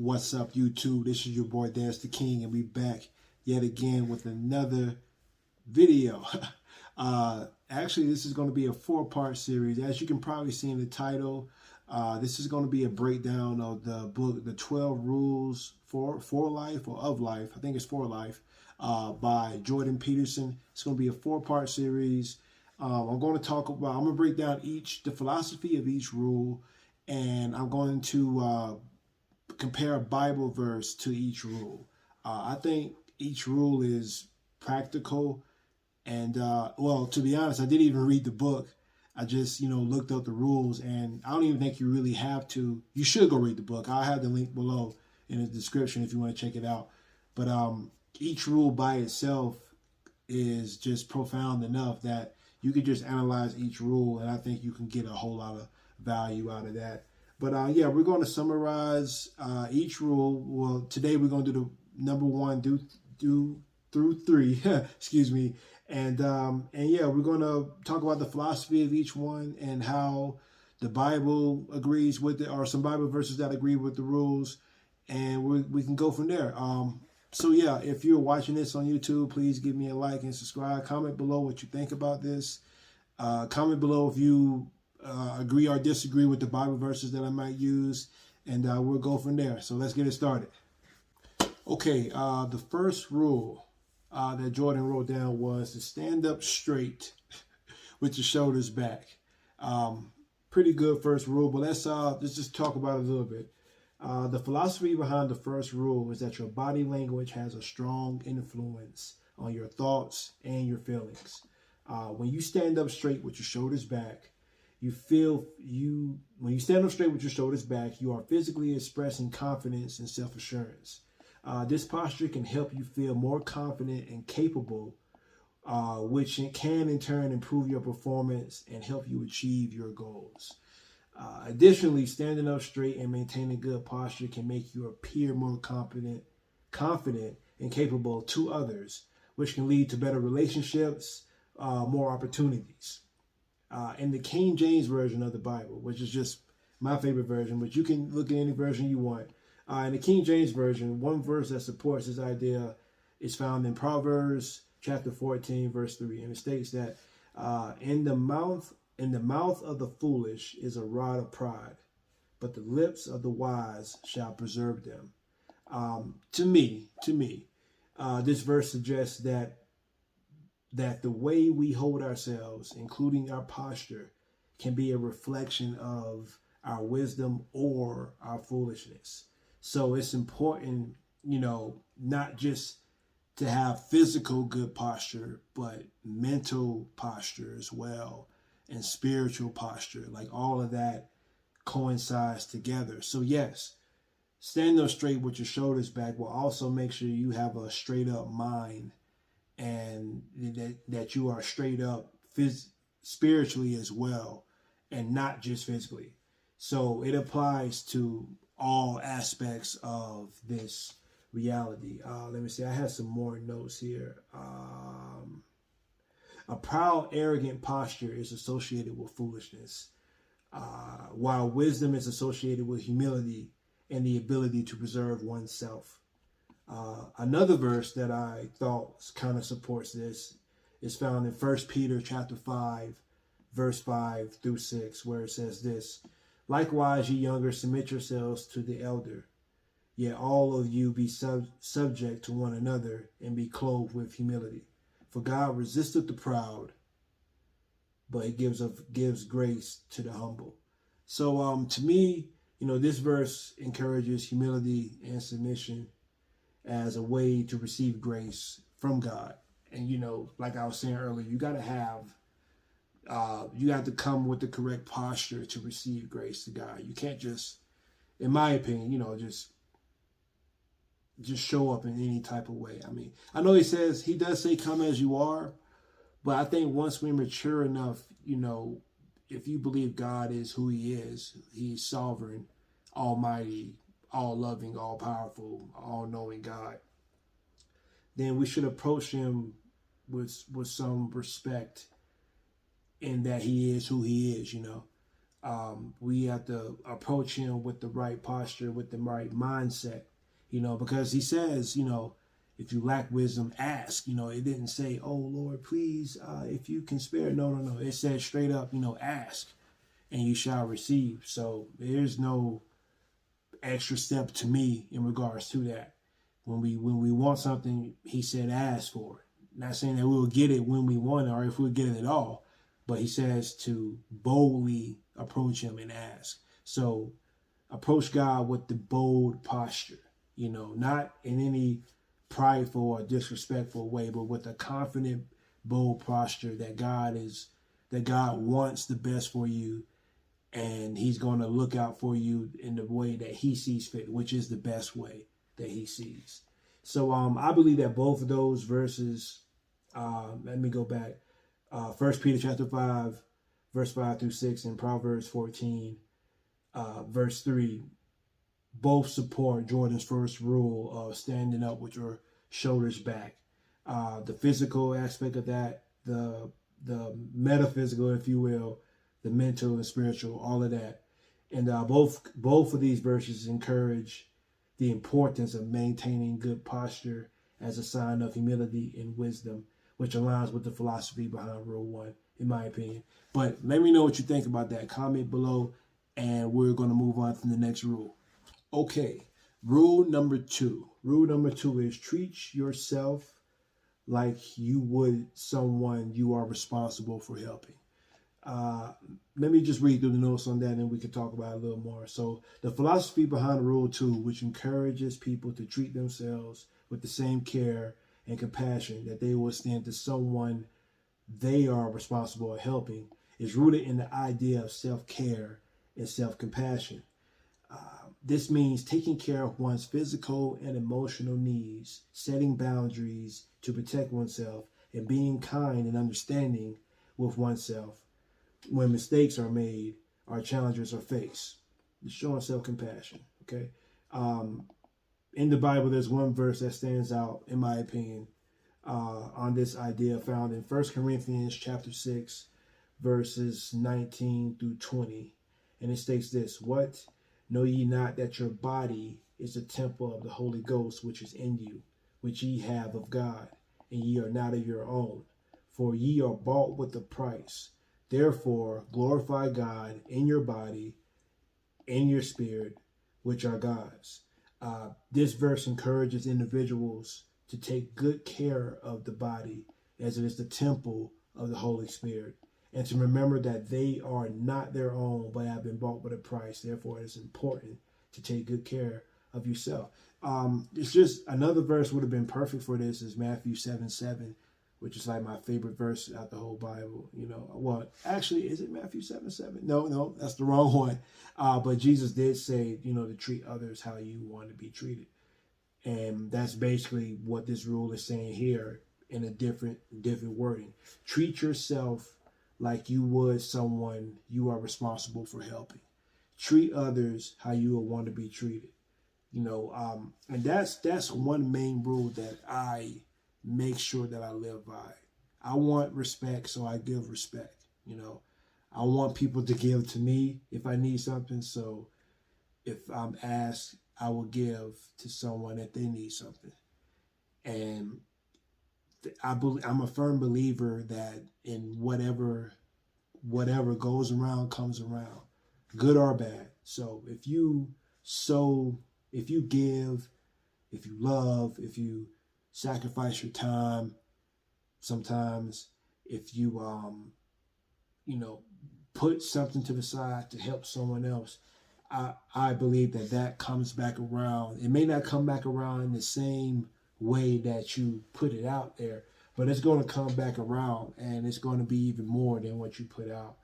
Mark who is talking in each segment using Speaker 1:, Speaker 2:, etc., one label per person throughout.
Speaker 1: What's up, YouTube? This is your boy, Dance the King, and we back yet again with another video. Actually, this is going to be a 4-part series. As you can probably see in the title, this is going to be a breakdown of the book, The 12 Rules for Life, or of Life. I think it's For Life, by Jordan Peterson. It's going to be a 4-part series. I'm going to break down the philosophy of each rule, and I'm going to compare a Bible verse to each rule. I think each rule is practical, and well, to be honest, I didn't even read the book. I just, looked up the rules, and I don't even think you really have to. You should go read the book. I'll have the link below in the description if you want to check it out. But each rule by itself is just profound enough that you could just analyze each rule, and I think you can get a whole lot of value out of that. But yeah, we're going to summarize each rule. Well, today we're going to do the number 1 through 3, excuse me. And yeah, we're going to talk about the philosophy of each one and how the Bible agrees with it, or some Bible verses that agree with the rules, and we can go from there. So yeah, if you're watching this on YouTube, please give me a like and subscribe. Comment below what you think about this. Comment below if you agree or disagree with the Bible verses that I might use, and we'll go from there. So let's get it started. Okay, the first rule that Jordan wrote down was to stand up straight with your shoulders back. Pretty good first rule, but let's just talk about it a little bit. The philosophy behind the first rule is that your body language has a strong influence on your thoughts and your feelings. When you stand up straight with your shoulders back, when you stand up straight with your shoulders back, you are physically expressing confidence and self-assurance. This posture can help you feel more confident and capable, which can in turn improve your performance and help you achieve your goals. Additionally, standing up straight and maintaining good posture can make you appear more confident and capable to others, which can lead to better relationships, more opportunities. In the King James Version of the Bible, which is just my favorite version, but you can look at any version you want. In the King James Version, one verse that supports this idea is found in Proverbs chapter 14, verse 3. And it states that in the mouth of the foolish is a rod of pride, but the lips of the wise shall preserve them. To me, this verse suggests that the way we hold ourselves, including our posture, can be a reflection of our wisdom or our foolishness. So it's important, not just to have physical good posture, but mental posture as well, and spiritual posture. Like, all of that coincides together. So yes, stand up straight with your shoulders back will also make sure you have a straight up mind, and that you are straight up spiritually as well, and not just physically. So it applies to all aspects of this reality. Let me see. I have some more notes here. A proud, arrogant posture is associated with foolishness, while wisdom is associated with humility and the ability to preserve oneself. Another verse that I thought kind of supports this is found in 1 Peter chapter 5, verse 5 through 6, where it says this: "Likewise, ye younger, submit yourselves to the elder. Yet all of you be subject to one another, and be clothed with humility. For God resisteth the proud, but he gives grace to the humble." So to me, this verse encourages humility and submission as a way to receive grace from God. And, like I was saying earlier, you got to come with the correct posture to receive grace to God. You can't just, in my opinion, just show up in any type of way. I mean, I know he does say come as you are, but I think once we're mature enough, if you believe God is who he is, he's sovereign, almighty, all-loving, all-powerful, all-knowing God, then we should approach him with some respect, in that he is who he is, We have to approach him with the right posture, with the right mindset, because he says, if you lack wisdom, ask. It didn't say, oh, Lord, please, if you can spare. No, no, no. It said straight up, ask and you shall receive. So there's no extra step to me in regards to that. When we want something, he said ask for it. Not saying that we'll get it when we want it or if we'll get it at all, but he says to boldly approach him and ask. So approach God with the bold posture, not in any prideful or disrespectful way, but with a confident, bold posture that God wants the best for you, and he's going to look out for you in the way that he sees fit, which is the best way that he sees. So I believe that both of those verses, let me go back, 1 Peter chapter 5, verse 5 through 6, and Proverbs 14, verse 3, both support Jordan's first rule of standing up with your shoulders back. The physical aspect of that, the metaphysical, if you will, the mental and spiritual, all of that. And both of these verses encourage the importance of maintaining good posture as a sign of humility and wisdom, which aligns with the philosophy behind Rule 1, in my opinion. But let me know what you think about that. Comment below, and we're going to move on to the next rule. Okay, rule number 2. Rule number 2 is treat yourself like you would someone you are responsible for helping. Let me just read through the notes on that, and we can talk about it a little more. So the philosophy behind Rule 2, which encourages people to treat themselves with the same care and compassion that they will extend to someone they are responsible for helping, is rooted in the idea of self-care and self-compassion. This means taking care of one's physical and emotional needs, setting boundaries to protect oneself, and being kind and understanding with oneself when mistakes are made or challenges are faced. It's showing self-compassion, okay? In the Bible, there's one verse that stands out, in my opinion, on this idea, found in 1 Corinthians chapter 6, verses 19 through 20. And it states this: what? Know ye not that your body is a temple of the Holy Ghost, which is in you, which ye have of God, and ye are not of your own? For ye are bought with a price. Therefore glorify God in your body, in your spirit, which are God's. This verse encourages individuals to take good care of the body, as it is the temple of the Holy Spirit, and to remember that they are not their own, but have been bought with a price. Therefore, it is important to take good care of yourself. It's just another verse would have been perfect for this is Matthew 7:7, which is like my favorite verse out the whole Bible. Well, actually, is it Matthew 7:7? No, that's the wrong one. But Jesus did say, to treat others how you want to be treated. And that's basically what this rule is saying here in a different wording. Treat yourself like you would someone you are responsible for helping. Treat others how you would want to be treated. And that's one main rule that I make sure that I live by. I want respect, so I give respect. I want people to give to me if I need something. So if I'm asked, I will give to someone if they need something. And I'm a firm believer that in whatever goes around comes around, good or bad. So if you sow, if you give, if you love, if you sacrifice your time, sometimes if you put something to the side to help someone else, I believe that comes back around. It may not come back around in the same way that you put it out there, but it's going to come back around, and it's going to be even more than what you put out.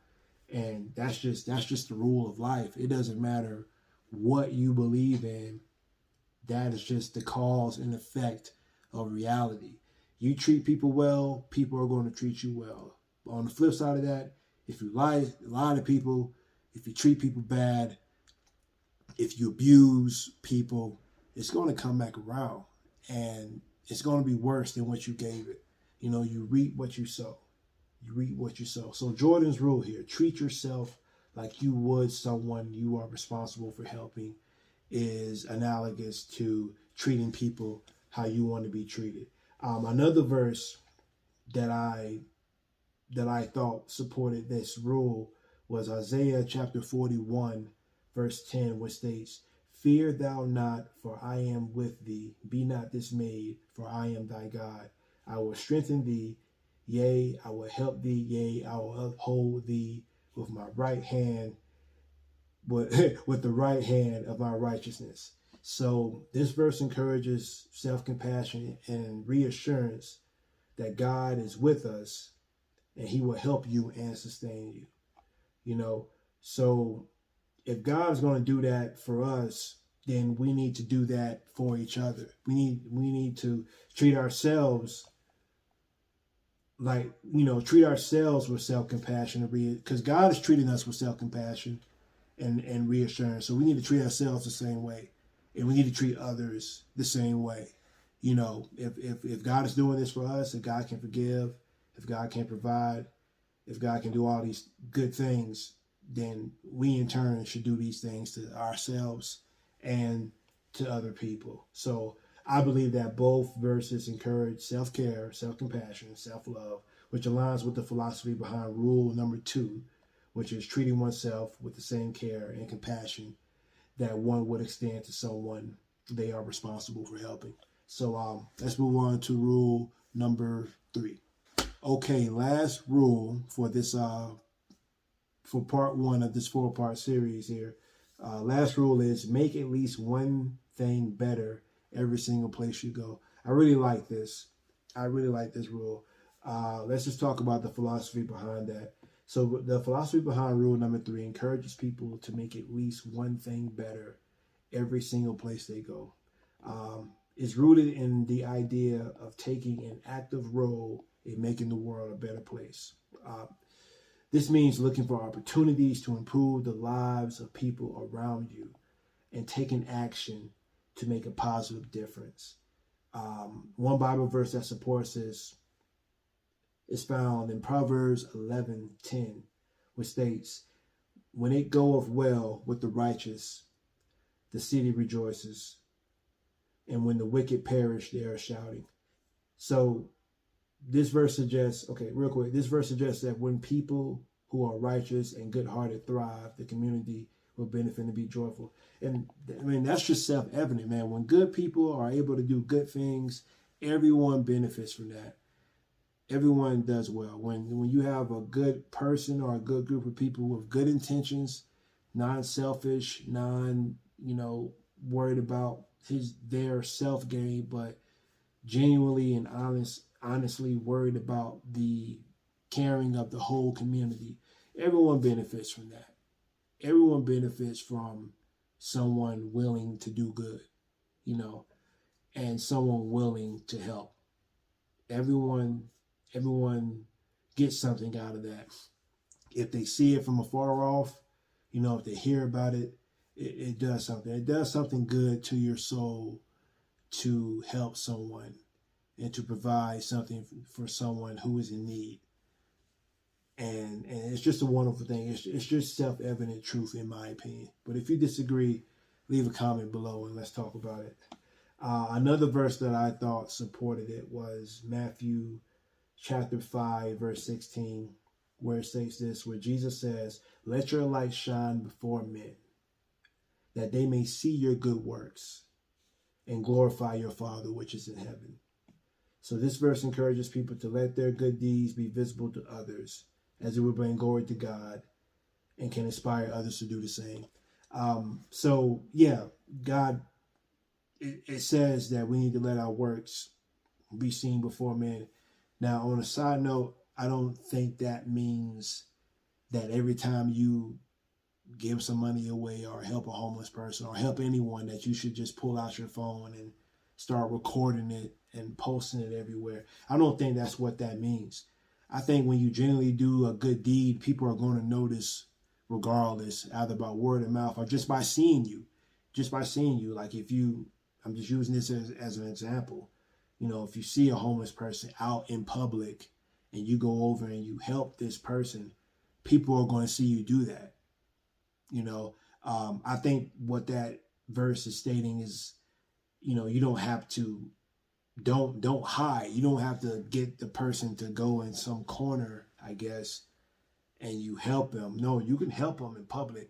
Speaker 1: And that's just the rule of life. It doesn't matter what you believe in. That is just the cause and effect of reality. You treat people well, people are going to treat you well. But on the flip side of that, if you lie to people, if you treat people bad, if you abuse people, it's going to come back around, and it's going to be worse than what you gave it. You reap what you sow. You reap what you sow. So Jordan's rule here: treat yourself like you would someone you are responsible for helping, is analogous to treating people how you want to be treated. Another verse that I thought supported this rule was Isaiah chapter 41, verse 10, which states, "Fear thou not, for I am with thee. Be not dismayed, for I am thy God. I will strengthen thee. Yea, I will help thee. Yea, I will uphold thee with my right hand, with the right hand of my righteousness." So this verse encourages self-compassion and reassurance that God is with us and he will help you and sustain you. You know, so if God's going to do that for us, then we need to do that for each other. We need to treat ourselves like, treat ourselves with self-compassion, because God is treating us with self-compassion and reassurance. So we need to treat ourselves the same way, and we need to treat others the same way. If God is doing this for us, if God can forgive, if God can provide, if God can do all these good things, then we in turn should do these things to ourselves and to other people. So I believe that both verses encourage self-care, self-compassion, self-love, which aligns with the philosophy behind rule number 2, which is treating oneself with the same care and compassion that one would extend to someone they are responsible for helping. So let's move on to rule number 3. Okay, last rule for this for part 1 of this 4-part series here. Last rule is make at least one thing better every single place you go. I really like this. I really like this rule. Let's just talk about the philosophy behind that. So the philosophy behind rule number 3 encourages people to make at least one thing better every single place they go. It's rooted in the idea of taking an active role in making the world a better place. This means looking for opportunities to improve the lives of people around you and taking action to make a positive difference. One Bible verse that supports this is found in Proverbs 11:10, which states, "When it goeth well with the righteous, the city rejoices, and when the wicked perish, they are shouting." So this verse suggests, this verse suggests that when people who are righteous and good-hearted thrive, the community will benefit and be joyful. And I mean, that's just self-evident, man. When good people are able to do good things, everyone benefits from that. Everyone does well. When you have a good person or a good group of people with good intentions, non-selfish, worried about their self-gain, but genuinely and honestly worried about the caring of the whole community, everyone benefits from that. Everyone benefits from someone willing to do good, and someone willing to help. Everyone gets something out of that. If they see it from afar off, if they hear about it, it does something. It does something good to your soul to help someone and to provide something for someone who is in need. And it's just a wonderful thing. It's just self-evident truth, in my opinion. But if you disagree, leave a comment below and let's talk about it. Another verse that I thought supported it was Matthew chapter 5, verse 16, where it states this, where Jesus says, "Let your light shine before men, that they may see your good works and glorify your Father which is in heaven." So this verse encourages people to let their good deeds be visible to others, as it will bring glory to God and can inspire others to do the same. God, it says that we need to let our works be seen before men. Now, on a side note, I don't think that means that every time you give some money away or help a homeless person or help anyone that you should just pull out your phone and start recording it and posting it everywhere. I don't think that's what that means. I think when you genuinely do a good deed, people are going to notice regardless, either by word of mouth or just by seeing you. Like I'm just using this as an example. If you see a homeless person out in public and you go over and you help this person, people are going to see you do that. You know, I think what that verse is stating is, you don't have to, don't hide. You don't have to get the person to go in some corner, I guess, and you help them. No, you can help them in public,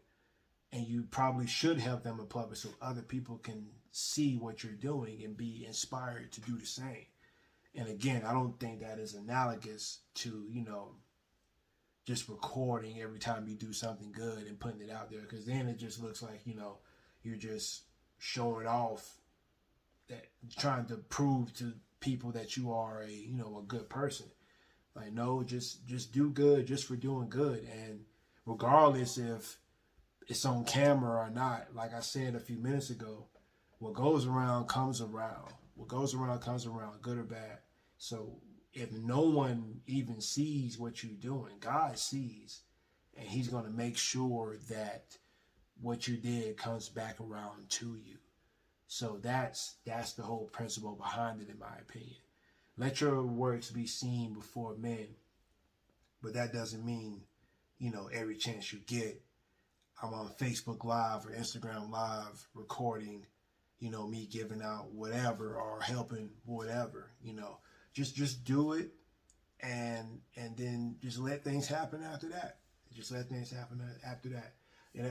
Speaker 1: and you probably should help them in public so other people can see what you're doing and be inspired to do the same. And again, I don't think that is analogous to, just recording every time you do something good and putting it out there, because then it just looks like, you're just showing off, that trying to prove to people that you are a good person. Like, no, just do good just for doing good. And regardless if it's on camera or not, like I said a few minutes ago, what goes around comes around. What goes around comes around, good or bad. So if no one even sees what you're doing, God sees, and he's going to make sure that what you did comes back around to you. So that's the whole principle behind it, in my opinion. Let your works be seen before men, but that doesn't mean, every chance you get, I'm on Facebook Live or Instagram Live recording, me giving out whatever or helping whatever. Just do it, and then just let things happen after that. Just let things happen after that.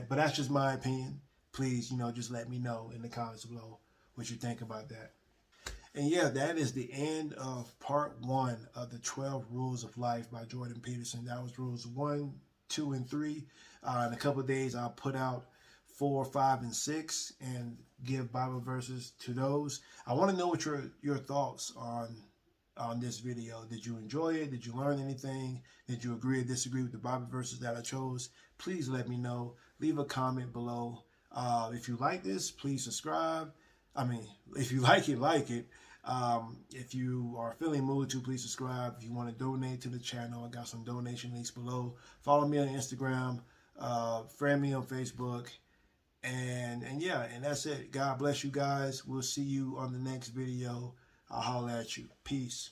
Speaker 1: But that's just my opinion. Please, just let me know in the comments below what you think about that. And yeah, that is the end of part 1 of the 12 Rules of Life by Jordan Peterson. That was rules 1, 2, and 3. In a couple of days, I'll put out 4, 5, and 6 and give Bible verses to those. I want to know what your thoughts on this video. Did you enjoy it? Did you learn anything? Did you agree or disagree with the Bible verses that I chose? Please let me know. Leave a comment below. If you like this, please subscribe. If you like it. If you are feeling moved to, please subscribe. If you want to donate to the channel, I got some donation links below. Follow me on Instagram. Friend me on Facebook. And that's it. God bless you guys. We'll see you on the next video. I'll holler at you. Peace.